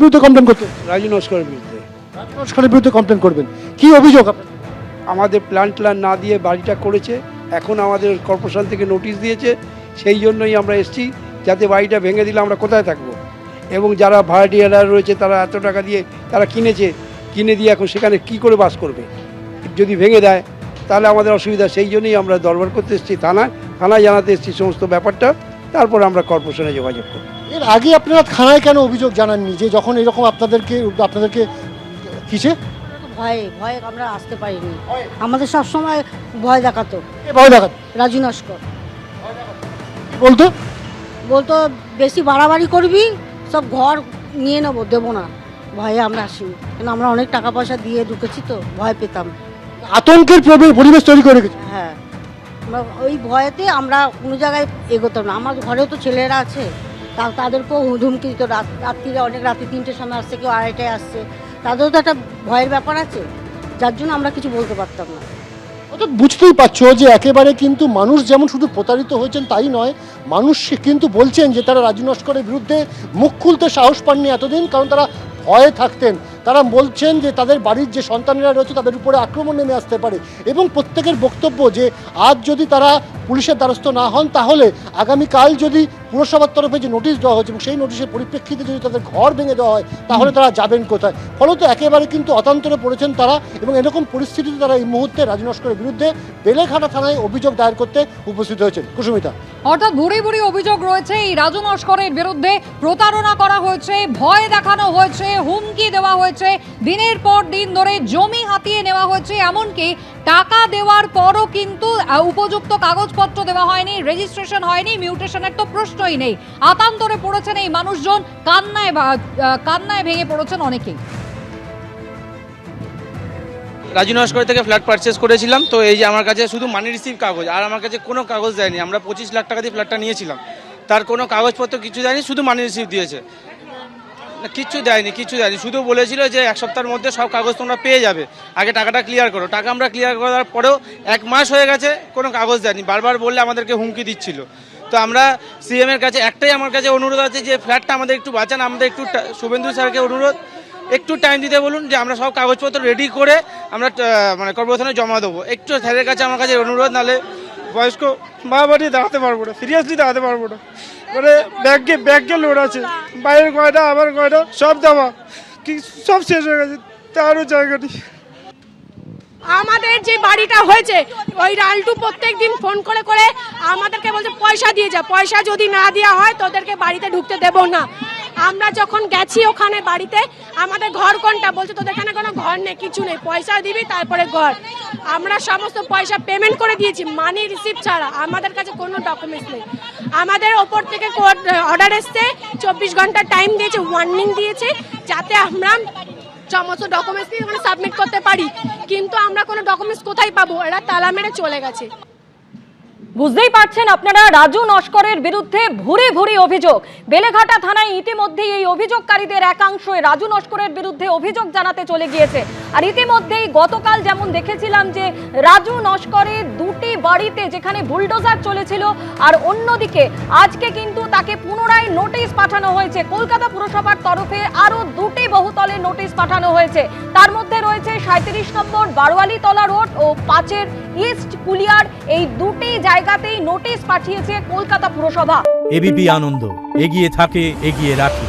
বিরুদ্ধে কমপ্লেন করতে? রাজু নস্করের বিরুদ্ধে। রাজু নস্করের বিরুদ্ধে কমপ্লেন করবেন, কি অভিযোগ আপনার? আমাদের প্ল্যান না দিয়ে বাড়িটা করেছে, এখন আমাদের কর্পোরেশন থেকে নোটিশ দিয়েছে, সেই জন্যই আমরা এসেছি, যাতে বাড়িটা ভেঙে দিলে আমরা কোথায় থাকবো। এবং যারা ভাড়াটিয়ারা রয়েছে তারা এত টাকা দিয়ে তারা কিনে দিয়ে এখন সেখানে কি করে বাস করবে। যদি ভেঙে দেয় তাহলে আমাদের অসুবিধা, সেই জন্যই আমরা দরবার করতে এসেছি থানায় জানাতে এসেছি সমস্ত ব্যাপারটা, তারপর আমরা কর্পোরেশনে যোগাযোগ করব। এর আগে আপনারা থানায় কেন অভিযোগ জানাননি যে যখন এরকম আপনাদেরকে কিসে ভয়ে আমরা আসতে পারিনি, আমাদের সবসময় ভয় দেখাতো। ভয় দেখাত? রাজু নস্কর কি বলতো? বলতো বেশি বাড়াবাড়ি করবি সব ঘর নিয়ে নেবো, দেবো না। ভয়ে আমরা আসিনি, কেন আমরা অনেক টাকা পয়সা দিয়ে ঢুকেছি তো, ভয় পেতাম। আতঙ্কের পরিবেশ তৈরি করে রেখেছে। হ্যাঁ, আমরা ওই ভয়েতে আমরা কোনো জায়গায় এগোতাম না। আমার ঘরেও তো ছেলেরা আছে, তাদেরকেও ধুমকি দিত। রাত্রিরে অনেক রাত্রি 3টের সময় আসছে, কেউ 2:30টায় আসছে, তাদেরও তো একটা ভয়ের ব্যাপার আছে, যার জন্য আমরা কিছু বলতে পারতাম না। অর্থাৎ বুঝতেই পারছো যে একেবারে কিন্তু মানুষ যেমন শুধু প্রতারিত হয়েছেন তাই নয়, মানুষ কিন্তু বলছেন যে তারা রাজু নস্করের বিরুদ্ধে মুখ খুলতে সাহস পাননি এতদিন, কারণ তারা ভয়ে থাকতেন। তারা বলছেন যে তাদের বাড়ির যে সন্তানেরা রয়েছে তাদের উপরে আক্রমণ নেমে আসতে পারে, এবং প্রত্যেকের বক্তব্য যে আজ যদি তারা পুলিশের দ্বারস্থ না হন তাহলে আগামীকাল যদি পুরসভার তরফে যে নোটিশ দেওয়া হয়েছে এবং সেই নোটিশের পরিপ্রেক্ষিতে যদি তাদের ঘর ভেঙে দেওয়া হয় তাহলে তারা যাবেন কোথায়। ফলত একেবারে কিন্তু অতান্তরে পড়েছেন তারা, এবং এরকম পরিস্থিতিতে তারা এই মুহূর্তে রাজু নস্করের বিরুদ্ধে বেলেঘাটা থানায় অভিযোগ দায়ের করতে উপস্থিত হয়েছেন। কুসুমিতা, অর্থাৎ ভুরি ভুরি অভিযোগ রয়েছে এই রাজু নস্করের বিরুদ্ধে। প্রতারণা করা হয়েছে, ভয় দেখানো হয়েছে, হুমকি দেওয়া হয়েছে, দিনের পর দিন ধরে জমি হাতিয়ে নেওয়া হয়েছে, এমনকি টাকা দেওয়ার পরও কিন্তু উপযুক্ত কাগজপত্র দেওয়া হয়নি, রেজিস্ট্রেশন হয়নি, মিউটেশনের তো প্রশ্নই নেই। আতান্তরে পড়েছেন এই মানুষজন, কান্নায় ভেঙে পড়েছেন অনেকেই। রাজু নস্কর থেকে ফ্ল্যাট পারচেস করেছিলাম, তো এই যে আমার কাছে শুধু মানি রিসিভ কাগজ, আর আমার কাছে কোনো কাগজ দেয়নি। আমরা 25 লাখ টাকা দিয়ে ফ্ল্যাটটা নিয়েছিলাম, তার কোনো কাগজপত্র কিছু দেয়নি, শুধু মানি রিসিভ দিয়েছে। কিচ্ছু দেয়নি, শুধু বলেছিল যে 1 সপ্তাহের মধ্যে সব কাগজ তোমরা পেয়ে যাবে, আগে টাকাটা ক্লিয়ার করো। টাকা আমরা ক্লিয়ার করার পরেও 1 মাস হয়ে গেছে, কোনো কাগজ দেয়নি। বারবার বললে আমাদেরকে হুমকি দিচ্ছিল। তো আমরা সিএমের কাছে একটাই আমার কাছে অনুরোধ আছে যে ফ্ল্যাটটা আমাদের একটু বাঁচান, আমাদের একটু শুভেন্দু স্যারকে অনুরোধ একটু টাইম দিতে বলুন, যে আমরা সব কাগজপত্র রেডি করে আমরা মানে কর্পোরেশনে জমা দেবো। একটু স্যারের কাছে আমার কাছে অনুরোধ, নাহলে বয়স্ক মা বাড়ি দাঁড়াতে পারবো না, সিরিয়াসলি দাঁড়াতে পারবো না। মানে ব্যাগে লোড আছে, বাইরের কয়টা আবার কয়টা সব দেওয়া কি সব শেষ হয়ে গেছে, তারও জায়গাটি। আমাদের যে বাড়িটা হয়েছে ওই লালটু প্রত্যেক দিন ফোন করে করে আমাদেরকে বলছে পয়সা দিয়ে যা, পয়সা যদি না দেওয়া হয় তোদেরকে বাড়িতে ঢুকতে দেব না। আমরা যখন গেছি ওখানে বাড়িতে, আমাদের ঘর কোনটা বলছে তোদের এখানে কোনো ঘর নেই, কিছু নেই, পয়সা দিবি তারপরে ঘর। আমরা সমস্ত পয়সা পেমেন্ট করে দিয়েছি মানি রিসিপ্ট ছাড়া, আমাদের কাছে কোনো ডকুমেন্টস নেই। আমাদের ওপর থেকে কোর্ট অর্ডার এসছে, 24 ঘন্টা টাইম দিয়েছে, ওয়ার্নিং দিয়েছে, যাতে আমরা সমস্ত ডকুমেন্টস নিয়ে ওখানে সাবমিট করতে পারি, কিন্তু আমরা কোনো ডকুমেন্টস কোথায় পাবো, এরা তালা মেরে চলে গেছে। বুঝতেই পারছেন আপনারা, রাজু নস্করের বিরুদ্ধে ভুরি ভুরি অভিযোগ। বেলেঘাটা থানায় ইতিমধ্যেই এই অভিযোগকারীদের একাংশ রাজু নস্করের বিরুদ্ধে অভিযোগ জানাতে চলে গিয়েছে। আর ইতিমধ্যেই গতকাল যেমন দেখেছিলাম যে রাজু নস্করের 2টি বাড়িতে যেখানে বুলডোজার চলেছিল, আর অন্যদিকে আজকে কিন্তু তাকে পুনরায় নোটিশ পাঠানো হয়েছে। কলকাতা পুরসভার তরফে আরও 2টি বহুতলের নোটিশ পাঠানো হয়েছে। তার মধ্যে রয়েছে 37 নম্বর বারোয়ালিতলা রোড ও 5 ইস্ট কুলিয়ার, এই 2টি জায়গাতেই নোটিশ পাঠিয়েছে কলকাতা পুরসভা। এবিপি আনন্দ, এগিয়ে থাকে, এগিয়ে রাখে।